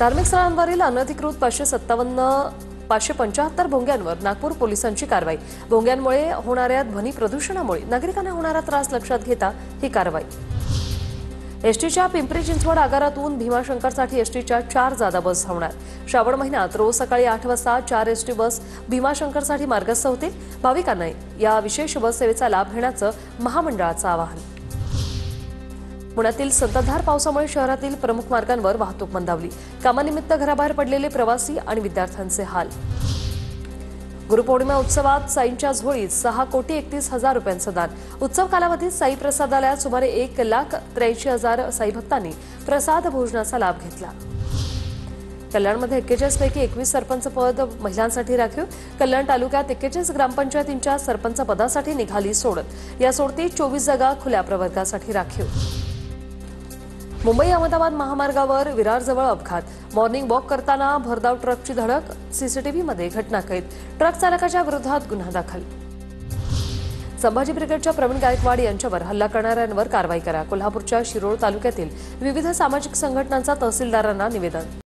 धार्मिक स्थळांवरील अनधिकृत 575 भोंग्यांवर नागपूर पोलिसांची कारवाई। भोंग्यांमुळे होणाऱ्या ध्वनी प्रदूषणामुळे नागरिकांना होणारा त्रास लक्षात घेता ही कारवाई। एसटीच्या पिंपरी चिंचवड आगारातून भीमाशंकरसाठी एसटीच्या 4 जादा बस धावणार। श्रावण महिन्यात रोज सकाळी 8 वाजता 4 एसटी बस भीमाशंकरसाठी मार्गस्थ होतील। भाविकांना या विशेष बस सेवेचा लाभ घेण्याचं महामंडळाचं आवाहन। पुण्यातील संततधार पावसामुळे शहरातील प्रमुख मार्गांवर वाहतूक मंदावली। कामानिमित्त घराबाहेर पडलेले प्रवासी आणि विद्यार्थ्यांचे हाल। गुरुपौर्णिमा उत्सवात साईंच्या झोळीत 6,31,00,000 रुपयांचं दान। उत्सव कालावधीत साई प्रसादालयात सुमारे 1,83,000 साई भक्तांनी प्रसाद भोजनाचा लाभ घेतला। कल्याणमध्ये 41 पैकी 21 सरपंच पद महिलांसाठी राखीव। कल्याण तालुक्यात 41 ग्रामपंचायतींच्या सरपंच पदासाठी निघाली सोडत। या सोडतीत 24 जागा खुल्या प्रवर्गासाठी राखीव। मुंबई अहमदाबाद महामार्गावर विरारजवळ अपघात। मॉर्निंग वॉक करताना भरधाव ट्रकची धडक। सीसीटीव्हीमध्ये घटना कैद। ट्रक चालकाच्या विरोधात गुन्हा दाखल। संभाजी ब्रिगेडच्या प्रवीण गायकवाड यांच्यावर हल्ला करणाऱ्यांवर कारवाई करा। कोल्हापूरच्या शिरोळ तालुक्यातील विविध सामाजिक संघटनांचा तहसीलदारांना निवेदन।